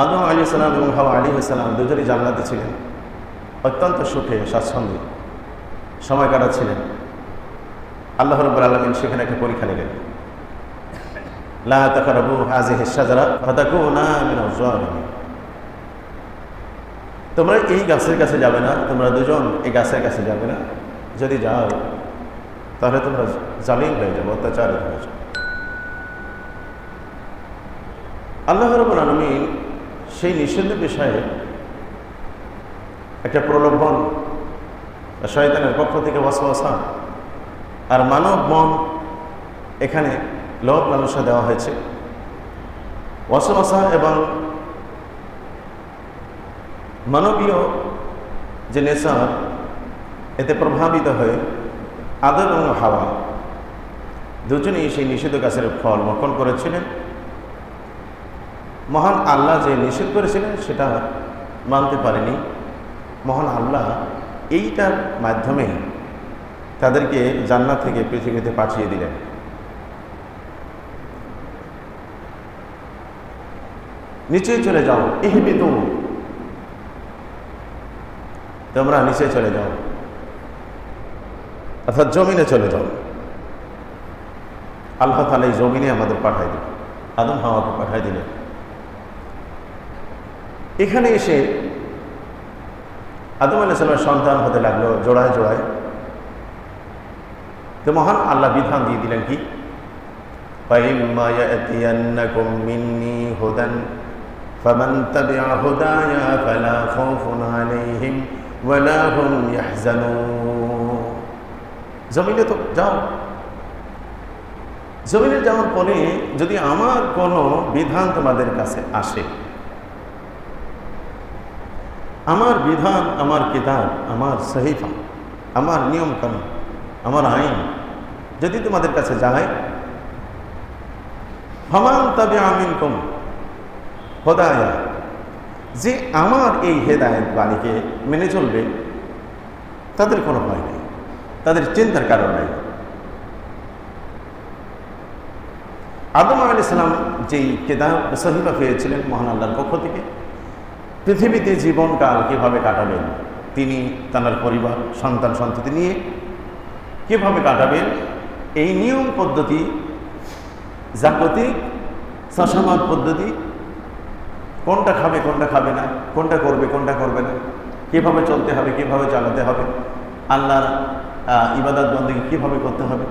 আদম আলাইহিস সালাম এবং হাওয়া আলাইহিস সালাম দুজনেই জান্নাতে ছিলেন, অত্যন্ত সুখে স্বাচ্ছন্দ্যে সময় কাটাচ্ছিলেন। আল্লাহ রাব্বুল আলামিন সেখানে একটা পরীক্ষা নিলেন, লা তাকরাবু হাযিহিশ শাজারা ফাতাকুনা মিনাজ জালিমিন। তোমরা এই গাছের কাছে যাবে না, তোমরা দুজন এই গাছের কাছে যাবে না, যদি যাও তাহলে তোমরা জালিম হয়ে যাবে, অত্যাচারী হয়ে যাবে। আল্লাহ রাব্বুল আলামিন সেই নিষিদ্ধ বিষয়ে একটা প্রলোভন শয়তানের পক্ষ থেকে ওয়াসওয়াসা আর মানব মন, এখানে লোভ লালসা দেওয়া হয়েছে। ওয়াসওয়াসা এবং মানবীয় যে নেচার, এতে প্রভাবিত হয়ে আদম এবং হাওয়া দুজনেই সেই নিষিদ্ধ গাছের ফল ভক্ষণ করেছিলেন। মহান আল্লাহ যে নিষেধ করেছিলেন সেটা মানতে পারেনি। মহান আল্লাহ এইটার মাধ্যমে তাদেরকে জান্নাত থেকে পৃথিবীতে পাঠিয়ে দিলেন। নিচে চলে যাও, ইহবিতু, তোমরা নিচে চলে যাও, অর্থাৎ জমিনে চলে যাও। আল্লাহ তাআলা এই জমিনে আমাদের পাঠাই দিলেন, আদম হাওয়াকে পাঠাই দিলেন। এখানে এসে আদম আলাইহিস সালামের সন্তান হতে লাগলো জোড়ায় জোড়ায়। তো মহান আল্লাহ বিধান দিয়ে দিলেন কি, ফাইম্মা ইয়াতিয়ান্নাকুম মিন্নী হুদান ফামান তাবিআ হুদায়া ফালা খাউফুন আলাইহিম ওয়ালা হুম ইয়াহজানুন। জমিনে তো যাও, জমিনে যাওয়ার পরে যদি আমার কোনো বিধান তোমাদের কাছে আসে, আমার বিধান, আমার কিতাব, আমার সহিফা, আমার নিয়ম কানুন, আমার আইন যদি তোমাদের কাছে যায়, ফামান তাবিআ মিনকুম হুদায়া, যে আমার এই হেদায়েত বাণীকে মেনে চলবে, তাদের কোনো ভয় নেই, তাদের চিন্তার কারণ নেই। আদম আলাইহিস সালাম যেই কিতাব সহিফা পেয়েছিলেন মহান আল্লাহর পক্ষ থেকে, পৃথিবীতে জীবনকাল কিভাবে কাটাবেন, তিনি তার পরিবার সন্তান সন্ততি নিয়ে কিভাবে কাটাবেন, এই নিয়ম পদ্ধতি, জাগতিক চাষাবাদ পদ্ধতি, কোনটা খাবে কোনটা খাবে না, কোনটা করবে কোনটা করবে না, কীভাবে চলতে হবে কীভাবে চালাতে হবে, আল্লাহর ইবাদত বন্দেগী কীভাবে করতে হবে,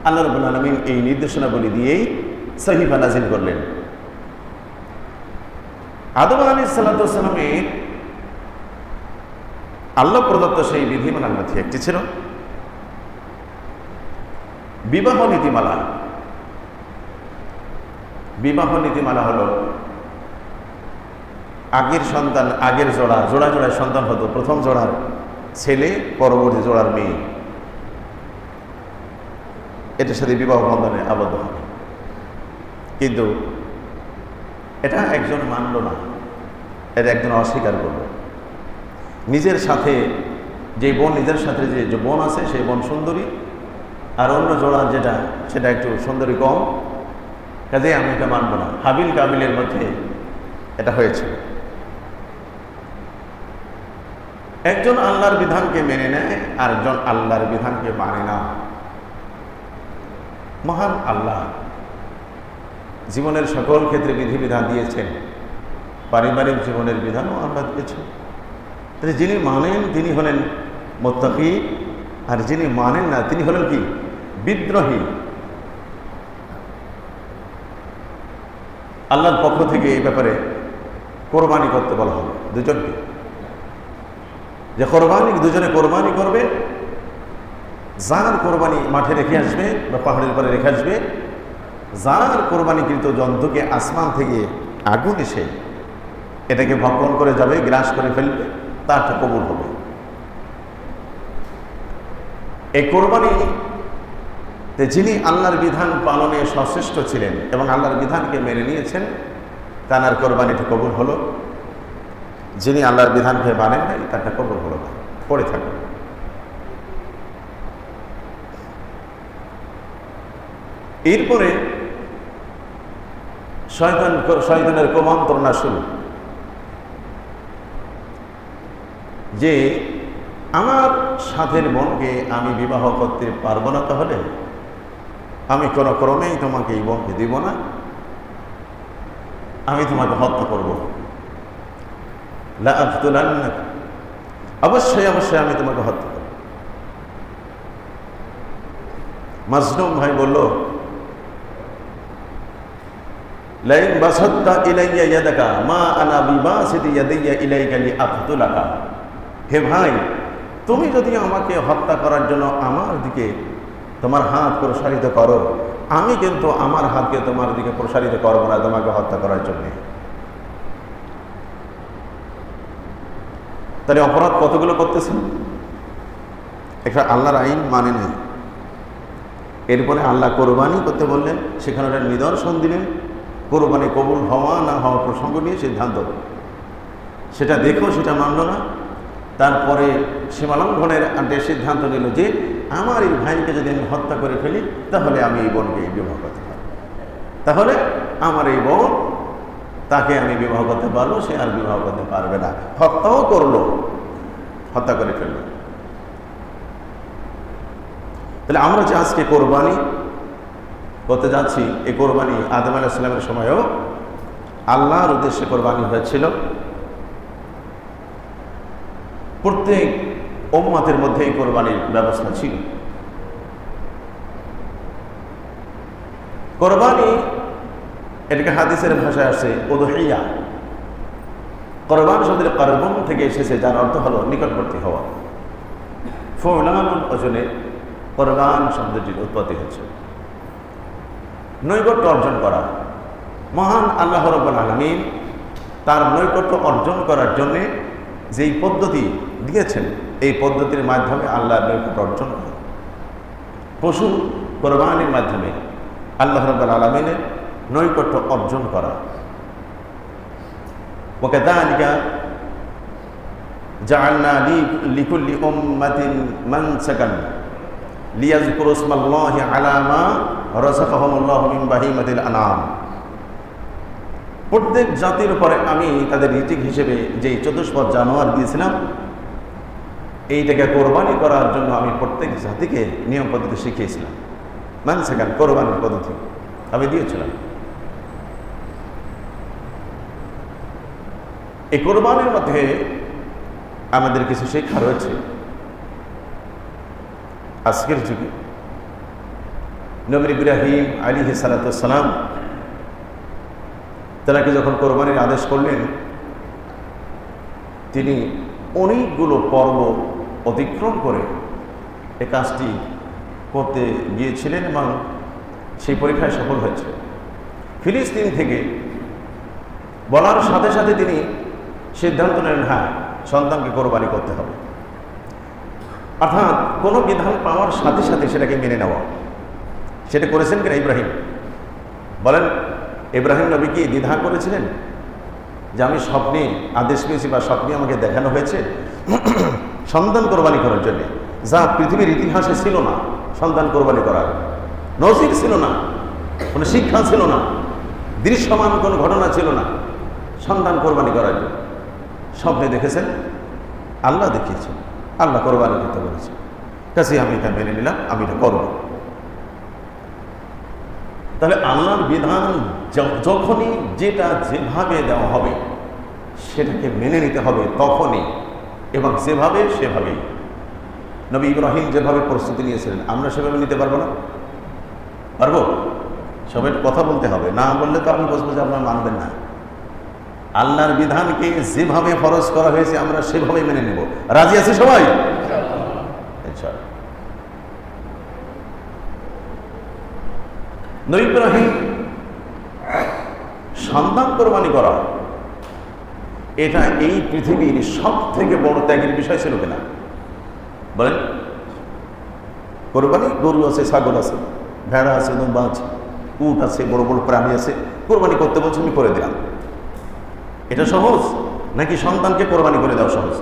আল্লাহ রাব্বুল আলামিন এই নির্দেশনাবলী দিয়েই সহিফা নাজিল করলেন। আদম আলাইহিস সালামের আল্লাহ প্রদত্ত সেই বিধিমালার মধ্যে একটি ছিল বিবাহ নীতিমালা। বিবাহ নীতিমালা হলো আগের সন্তান, আগের জোড়ায় জোড়ায় সন্তান হতো, প্রথম জোড়ার ছেলে, পরবর্তী জোড়ার মেয়ে, এটার সাথে বিবাহ বন্ধনে আবদ্ধ হবে। কিন্তু এটা একজন মানল না, এটা একজন অস্বীকার করল। নিজের সাথে যে বোন, নিজের সাথে যে বোন আছে সেই বোন সুন্দরী, আর অন্য জোড়া যেটা সেটা একটু সুন্দরী কম, কাজে আমি এটা মানব না। হাবিল কাবিলের মধ্যে এটা হয়েছে। একজন আল্লাহর বিধানকে মেনে নেয়, আরেকজন আল্লাহর বিধানকে মানে না। মহান আল্লাহ জীবনের সকল ক্ষেত্রে বিধিবিধান দিয়েছেন, পারিবারিক জীবনের বিধানও আল্লাহ দিয়েছেন। যিনি মানেন তিনি হলেন মুত্তাকি, আর যিনি মানেন না তিনি হলেন কি, বিদ্রোহী। আল্লাহর পক্ষ থেকে এই ব্যাপারে কোরবানি করতে বলা হবে দুজনকে, যে কোরবানি দুজনে কোরবানি করবে। যার কোরবানি মাঠে রেখে আসবে বা পাহাড়ের উপরে রেখে আসবে, যার কোরবানিকৃত জন্তুকে আসমান থেকে আগুন এসে এটাকে ভক্ষণ করে যাবে, গ্রাস করে ফেলবে, তারটা কবুল হবে। এই কোরবানিতে যিনি আল্লাহর বিধান পালনে সচেষ্ট ছিলেন এবং আল্লাহর বিধানকে মেনে নিয়েছেন, তার কোরবানিটা কবুল হলো। যিনি আল্লাহর বিধানকে মানেন নাই, তারটা কবুল হলো না, পড়ে থাকবে। এরপরে শয়তানের কুমন্ত্রণা শুরু। যে আমার সাথের বোনকে আমি বিবাহ করতে পারবো না, তাহলে আমি কোনো ক্রমেই তোমাকে এই বোনকে দিব না, আমি তোমাকে হত্যা করব। লা আকতুলান্নাক, অবশ্যই অবশ্যই আমি তোমাকে হত্যা করব। মাজলুম ভাই বলল, লাইন বাসাত্তা ইলাইয়া ইয়াদাকা মা আনা বিবাসিতি ইয়াদাইয়া ইলাইকা লিআকতুলাকা। হে ভাই, তুমি যদি আমাকে হত্যা করার জন্য আমার দিকে তোমার হাত প্রসারিত করো, আমি কিন্তু আমার হাতকে তোমার দিকে প্রসারিত করবো না তোমাকে হত্যা করার জন্য। তাহলে অপরাধ কতগুলো করতেছেন? একটা আল্লাহর আইন মানে নেই, এরপরে আল্লাহ কোরবানি করতে বললেন, সেখানে একটা নিদর্শন দিলেন, কোরবানি কবুল হওয়া না হওয়া প্রসঙ্গ নিয়ে সিদ্ধান্ত, সেটা দেখো, সেটা মানল না। তারপরে সীমালঙ্ঘনের সিদ্ধান্ত নিল যে আমার এই ভাইকে যদি আমি হত্যা করে ফেলি, তাহলে আমি এই বোনকে বিবাহ করতে পারব, তাহলে আমার এই বোন, তাকে আমি বিবাহ করতে পারবো, সে আর বিবাহ করতে পারবে না। হত্যাও করলো, হত্যা করে ফেলল। তাহলে আমরা যে আজকে কোরবানি করতে যাচ্ছি, এই কোরবানি আদম আলাইহিস সালামের সময়ও আল্লাহর উদ্দেশ্যে কোরবানি হয়েছিল। প্রত্যেক উম্মতের মধ্যে এই কোরবানির ব্যবস্থা ছিল। কোরবানি এটাকে হাদিসের ভাষায় আসছে উদহিয়া। কোরবান শব্দের কারবন থেকে এসেছে, যার অর্থ হলো নিকটবর্তী হওয়া। ফুলানুল ওজনে কোরবান শব্দটির উৎপত্তি হচ্ছে নৈকট্য অর্জন করা। মহান আল্লাহ রাব্বুল আলামিন তার নৈকট্য অর্জন করার জন্য যেই পদ্ধতি দিয়েছেন, এই পদ্ধতির মাধ্যমে আল্লাহর নৈকট্য অর্জন করা, পশু কোরবানির মাধ্যমে আল্লাহ রাব্বুল আলামিনের নৈকট্য অর্জন করা। ওয়াকাযালিকা জাআলনা লিকুল্লি উম্মাতিন মানসাকান লিয়াযকুরু ইসমাল্লাহি আলা মা রাযাকাহুমুল্লাহু মিন বাহিমাতিল আনআম। প্রত্যেক জাতির উপরে আমি তাদের রিজিক হিসেবে যেই চতুষ্পদ জানোয়ার দিয়েছিলাম, এইটাকে কোরবানি করার জন্য আমি প্রত্যেক জাতিকে নিয়ম পদ্ধতি শিখিয়েছিলাম। মানসাকান, কোরবানির পদ্ধতি আমি দিয়েছিলাম। এই কোরবানির মধ্যে আমাদের কিছু শিক্ষা রয়েছে। আজকের যুগে নবী ইব্রাহিম আলাইহিস সালাতু ওয়াস সালাম তাকে যখন কোরবানির আদেশ করলেন, তিনি অনেকগুলো পর্ব অতিক্রম করে এই কাজটি করতে গিয়েছিলেন এবং সেই পরীক্ষায় সফল হয়েছে। ফিলিস্তিন থেকে বলার সাথে সাথে তিনি সিদ্ধান্ত নেন, হ্যাঁ, সন্তানকে কোরবানি করতে হবে। অর্থাৎ কোনো বিধান পাওয়ার সাথে সাথে সেটাকে মেনে নেওয়া। সেটা করেছেন কিনা ইব্রাহিম? বলেন, ইব্রাহিম নবী কি দ্বিধা করেছিলেন যে আমি স্বপ্নে আদেশ পেয়েছি বা স্বপ্নে আমাকে দেখানো হয়েছে সন্তান কোরবানি করার জন্য, যা পৃথিবীর ইতিহাসে ছিল না? সন্তান কোরবানি করার নজির ছিল না, কোনো শিক্ষা ছিল না, দৃশ্যমান কোনো ঘটনা ছিল না সন্তান কোরবানি করার জন্য। স্বপ্নে দেখেছেন, আল্লাহ দেখিয়েছেন, আল্লাহ কোরবানি করতে বলেছেন, কাছে আমি এটা মেনে নিলাম, আমি এটা করব। তাহলে আল্লাহর বিধান যখনই যেটা যেভাবে দেওয়া হবে সেটাকে মেনে নিতে হবে তখনই, এবং যেভাবে সেভাবেই। নবী ইব্রাহিম যেভাবে প্রস্তুতি নিয়েছিলেন, আমরা সেভাবে নিতে পারবো না? পারবো? সবাই কথা বলতে হবে, না বললে তো আমি বুঝবো যে আপনারা মানবেন না। আল্লাহর বিধানকে যেভাবে ফরজ করা হয়েছে আমরা সেভাবেই মেনে নেব। রাজি আছি সবাই? নবী ইব্রাহিম সন্তান কোরবানি করা, এটা এই পৃথিবীর সব থেকে বড় ত্যাগের বিষয় ছিল কিনা বলেন? কোরবানি, গরু আছে, ছাগল আছে, ভেড়া আছে, দুম্বা আছে, উট আছে, বড় বড় প্রাণী আছে, কোরবানি করতে বলছে, আমি করে দিলাম। এটা সহজ নাকি সন্তানকে কোরবানি করে দেওয়া সহজ?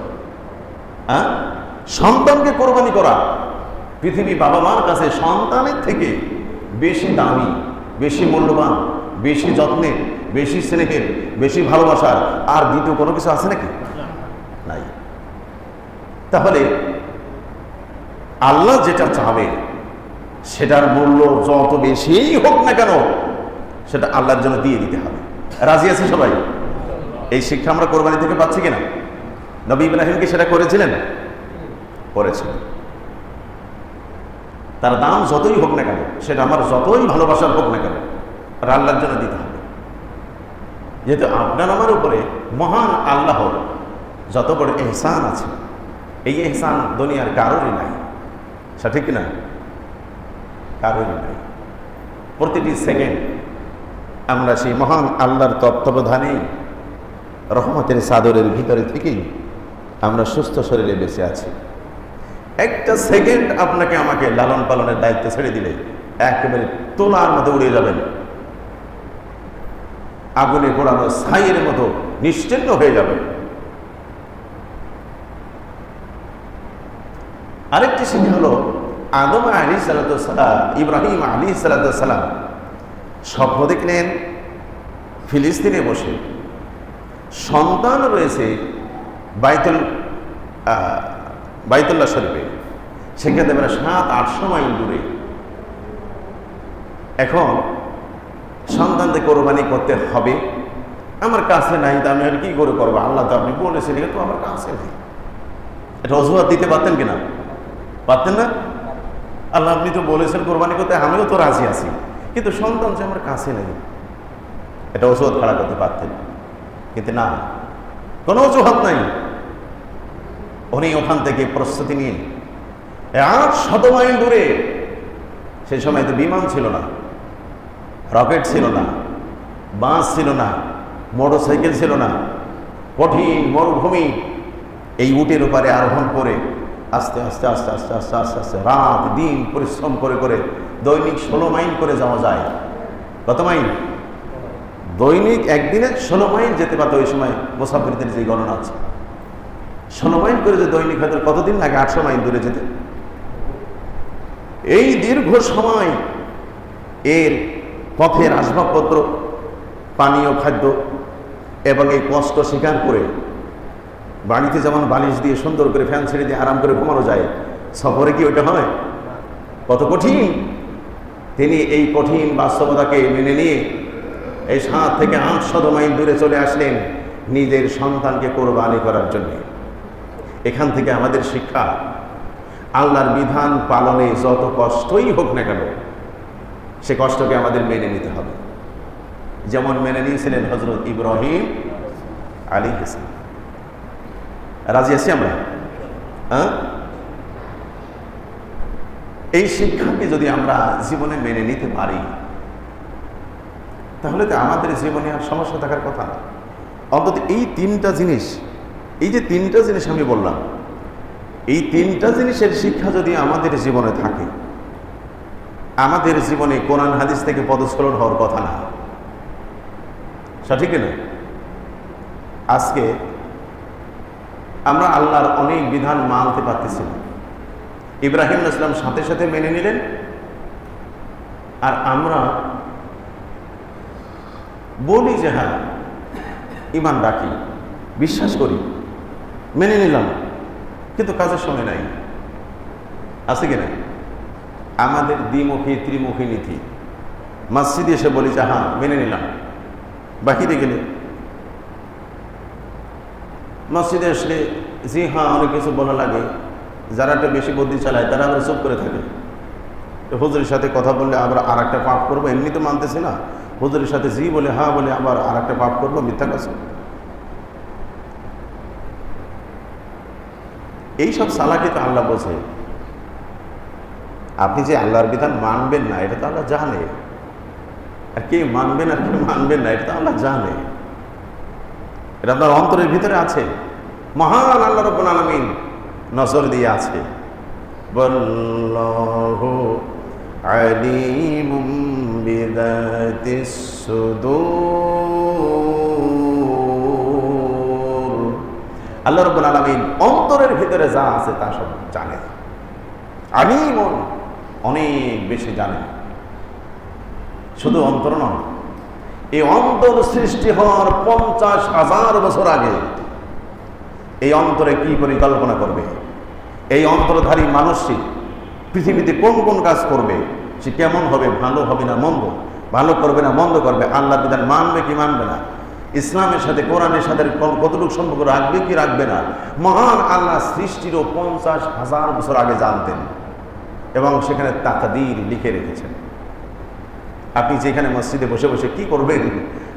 হ্যাঁ, সন্তানকে কোরবানি করা পৃথিবী বাবা মার কাছে সন্তানের থেকে বেশি দামি, বেশি মূল্যবান, বেশি যত্নের, বেশি স্নেহের, বেশি ভালোবাসার আর দ্বিতীয় কোনো কিছু আছে নাকি? নাই। তাহলে আল্লাহ যেটা চাবে সেটার মূল্য যত বেশিই হোক না কেন সেটা আল্লাহর জন্য দিয়ে দিতে হবে। রাজি আছে সবাই? এই শিক্ষা আমরা কোরবানি থেকে পাচ্ছি কিনা? নবী ইব্রাহিম কি সেটা করেছিলেন? করেছিলেন। তার দাম যতই হোক না কেন, সেটা আমার যতই ভালোবাসার হোক না কেন, আর আল্লাহর জন্য দিতে হবে। যেহেতু আপনার আমার উপরে মহান আল্লাহর যত বড় এহসান আছে, এই এহসান দুনিয়ার কারোরই নাই, সঠিক কিনা? কারোরই নাই। প্রতিটি সেকেন্ড আমরা সেই মহান আল্লাহর তত্ত্বাবধানেই, রহমতের চাদরের ভিতরে থেকেই আমরা সুস্থ শরীরে বেঁচে আছি। একটা সেকেন্ড আপনাকে আমাকে লালন পালনের দায়িত্ব ছেড়ে দিলে একেবারে তোলার মতো উড়ে যাবেন, আগুনে পোড়ানো ছাইয়ের মতো নিশ্চিন্ন হয়ে যাবেন। আরেকটি শিক্ষা হলো, আদম আলাইহিস সালাম, ইব্রাহিম আলাইহিস সালাম স্বপ্ন দেখলেন ফিলিস্তিনে বসে সন্তান রয়েছে বাইতুল্লাহ শরীফে, সেখানে আমরা 700-800 মাইল দূরে। এখন সন্তানদের কোরবানি করতে হবে, আমার কাছে নাই, তো আমি আর কি করে করবো? আল্লাহ তো আপনি বলেছেন, এটা তো আমার কাছে নেই। এটা অজুহাত দিতে পারতেন কিনা? পারতেন না? আল্লাহ আপনি তো বলেছেন কোরবানি করতে, আমিও তো রাজি আছি, কিন্তু সন্তান যে আমার কাছে নেই, এটা অজুহাত খাড়া করতে পারতেন। কিন্তু না, কোনো অজুহাত নাই। উনি ওখান থেকে প্রস্তুতি নিয়ে 800 মাইল দূরে, সেই সময় তো বিমান ছিল না, রকেট ছিল না, বাস ছিল না, মোটর সাইকেল ছিল না, কঠিন মরুভূমি, এই উটের উপরে আরোহণ করে আস্তে আস্তে আস্তে আস্তে আস্তে আস্তে আস্তে রাত দিন পরিশ্রম করে করে দৈনিক 16 মাইল করে যাওয়া যায়। কত মাইল? দৈনিক একদিনে 16 মাইল যেতে পারতো ওই সময় মুসাফিরদের যে গণনা আছে। 16 মাইল করে যে দৈনিক হয়তো কতদিন লাগে? 800 মাইল দূরে যেতে। এই দীর্ঘ সময় এর পথের আসবাবপত্র, পানীয় খাদ্য এবং এই কষ্ট স্বীকার করে, বাড়িতে যেমন বালিশ দিয়ে সুন্দর করে ফ্যান ছেড়ে দিয়ে আরাম করে ঘুমানো যায়, সফরে কি ওইটা হয়? কত কঠিন! তিনি এই কঠিন বাস্তবতাকে মেনে নিয়ে এই 7 থেকে 800 মাইল দূরে চলে আসলেন নিজের সন্তানকে কোরবানি করার জন্য। এখান থেকে আমাদের শিক্ষা, আল্লাহর বিধান পালনে যত কষ্টই হোক না কেন, সে কষ্টকে আমাদের মেনে নিতে হবে, যেমন মেনে নিয়েছিলেন হযরত ইব্রাহিম আলাইহিস সালাম। রাজি আছি আমরা? এই শিক্ষাকে যদি আমরা জীবনে মেনে নিতে পারি, তাহলে তো আমাদের জীবনে আর সমস্যা থাকার কথা না। অন্তত এই 3টা জিনিস, এই যে 3টা জিনিস আমি বললাম, এই 3টা জিনিসের শিক্ষা যদি আমাদের জীবনে থাকে, আমাদের জীবনে কোরআন হাদিস থেকে পদস্খলন হওয়ার কথা না, সঠিক না? আজকে আমরা আল্লাহর অনেক বিধান মানতে পারতেছি না। ইব্রাহিম আলাইহিস সালাম সাথে সাথে মেনে নিলেন, আর আমরা বলি যে হ্যাঁ ঈমান রাখি, বিশ্বাস করি, মেনে নিলাম, কিন্তু কাজের সময় নাই। আছে কিনা? আমাদের দ্বিমুখী ত্রিমুখী নীতি। মসজিদে এসে বলি যে হ্যাঁ মেনে নিলাম, বাহিরে গেলে, মসজিদে আসলে জি হ্যাঁ অনেক কিছু বলা লাগে, যারা একটা বেশি বুদ্ধি চালায় তারা আবার চুপ করে থাকে। হুজুরের সাথে কথা বললে আবার আর একটা পাপ করবো, এমনি তো মানতেছে না, হুজুরের সাথে জি বলে হ্যাঁ বলে আবার আর একটা পাপ করবো, মিথ্যা কথা। এইসব চালাকি তো আল্লাহ বোঝে। আপনি যে আল্লাহর বিধান মানবেন না, এটা তো আল্লাহ জানে, আর কে মানবেন আর কে মানবেন না এটা তো আল্লাহ জানে। এটা আপনার অন্তরের ভিতরে আছে, মহান আল্লাহ রাব্বুল আলামিন নজর দিয়ে আছে। ওয়াল্লাহু আলিমুম বিযাতিস সুদূর। আল্লাহ রাব্বুল আলামিন অন্তরের ভিতরে যা আছে তা সব জানেন। আলিমুন, অনেক বেশি জানেন। শুধু অন্তর নয়, এই অন্তর সৃষ্টি হওয়ার 50,000 বছর আগে এই অন্তরে কি পরিকল্পনা করবে, এই অন্তরধারী মানুষটি পৃথিবীতে কোন কোন কাজ করবে, সে কেমন হবে, ভালো হবে না মন্দ, ভালো করবে না মন্দ করবে, আল্লাহ বিধান মানবে কি মানবে না, ইসলামের সাথে কোরআনের সাথে কতটুকু সম্পর্ক রাখবে কি রাখবে না, মহান আল্লাহ সৃষ্টিরও 50,000 বছর আগে জানতেন এবং সেখানে তাকদীর লিখে রেখেছেন। আপনি যেখানে মসজিদে বসে বসে কি করবেন,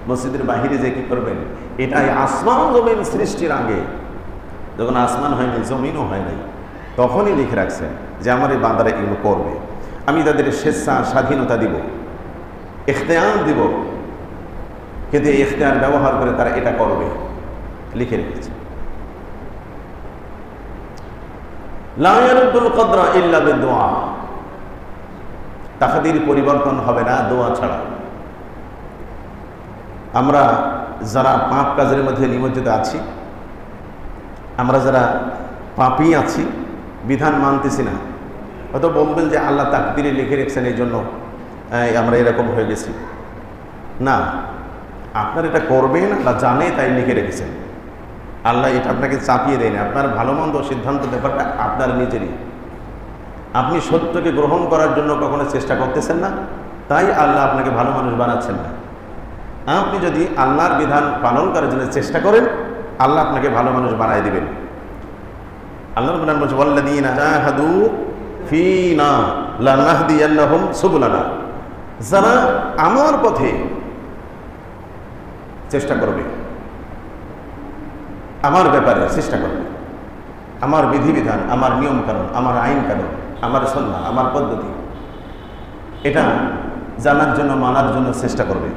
মসজিদের বাহিরে যে কি করবেন, এটাই আসমান জমিন সৃষ্টির আগে, যখন আসমান হয়নি জমিনও হয়নি, তখনই লিখে রাখছেন যে আমার এই বান্দারা এগুলো করবে, আমি তাদের স্বেচ্ছা স্বাধীনতা দিব, ইখতিয়ার দিব, কিন্তু এই ইখতিয়ার ব্যবহার করে তারা এটা করবে, লিখে রেখেছে। লা ইয়ারুদ্দুল কদরা ইল্লা বিদুআ, তাকদীর পরিবর্তন হবে না দোয়া ছাড়া। আমরা যারা পাপ কাজের মধ্যে নিমজ্জিত আছি, আমরা যারা পাপী আছি, বিধান মানতেছি না, হয়তো বলবেন যে আল্লাহ তাকদীরে লিখে রেখেছেন এই জন্য আমরা এরকম হয়ে গেছি। না, আপনার এটা করবেন আল্লাহ জানে তাই লিখে রেখেছেন। আল্লাহ এটা আপনাকে চাপিয়ে দেয়নি, আপনার ভালো মন্দ সিদ্ধান্ত ব্যাপারটা আপনার নিজেরই। আপনি সত্যকে গ্রহণ করার জন্য কখনো চেষ্টা করতেছেন না, তাই আল্লাহ আপনাকে ভালো মানুষ বানাচ্ছেন না। আপনি যদি আল্লাহর বিধান পালন করার জন্য চেষ্টা করেন, আল্লাহ আপনাকে ভালো মানুষ বানায় দিবেন। আল্লাহর বিধান বলছে ওয়াল্লাযীনা জাহাদু ফীনা লানাহদিয়ান্নাহুম সুবুলানা, যারা আমার পথে চেষ্টা করবে, আমার ব্যাপারে চেষ্টা করবে, আমার বিধিবিধান, আমার নিয়ম কানুন, আমার আইন কানুন, আমার সুন্নাহ, আমার পদ্ধতি, এটা জানার জন্য মানার জন্য চেষ্টা করবে,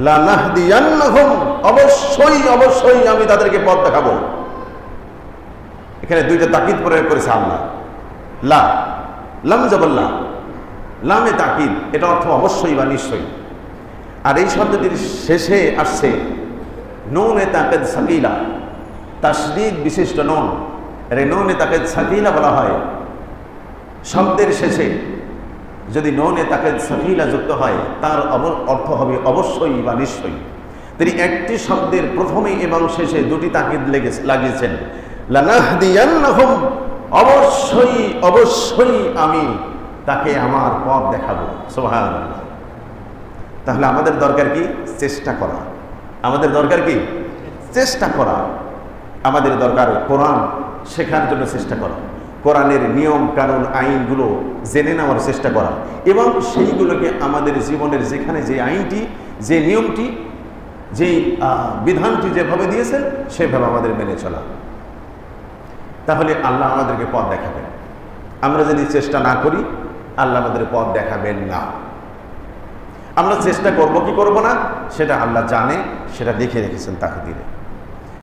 লানাহদিয়ান্নাহুম, অবশ্যই অবশ্যই আমি তাদেরকে পথ দেখাবো। এখানে দুইটা তাকিদ প্রয়োগ করেছে আল্লাহ। লা, লাম জাবাল্লাহ, লামে তাকিদ, এটা অর্থ অবশ্যই বা নিশ্চয়ই। আর এই শব্দটির শেষে আসছে নুনে তাকিদ সাকিলা, তাসদীদ বিশিষ্ট নুন, এর নুনে তাকিদ সাকিলা বলা হয়। শব্দের শেষে যদি নুনে তাকিদ সাকিলা যুক্ত হয়, তার অর্থ হবে অবশ্যই বা নিশ্চয়ই। তিনি একটি শব্দের প্রথমে এবং শেষে দুটি তাকিদ লাগিয়েছেন, লানাহদিয়ান্নাহুম, অবশ্যই অবশ্যই আমি তাকে আমার পথ দেখাবো। সুবহানাল্লাহ। তাহলে আমাদের দরকার কি? চেষ্টা করা। আমাদের দরকার কি? চেষ্টা করা। আমাদের দরকার কোরআন শেখার জন্য চেষ্টা করা, কোরআনের নিয়ম কানুন আইনগুলো জেনে নেওয়ার চেষ্টা করা, এবং সেইগুলোকে আমাদের জীবনের যেখানে যে আইনটি, যে নিয়মটি, যেই বিধানটি যেভাবে দিয়েছেন সেভাবে আমাদের মেনে চলা। তাহলে আল্লাহ আমাদেরকে পথ দেখাবেন। আমরা যদি চেষ্টা না করি, আল্লাহ আমাদের পথ দেখাবেন না। আমরা চেষ্টা করব কি করব না সেটা আল্লাহ জানে, সেটা লিখে রেখেছেন তাকদীরে।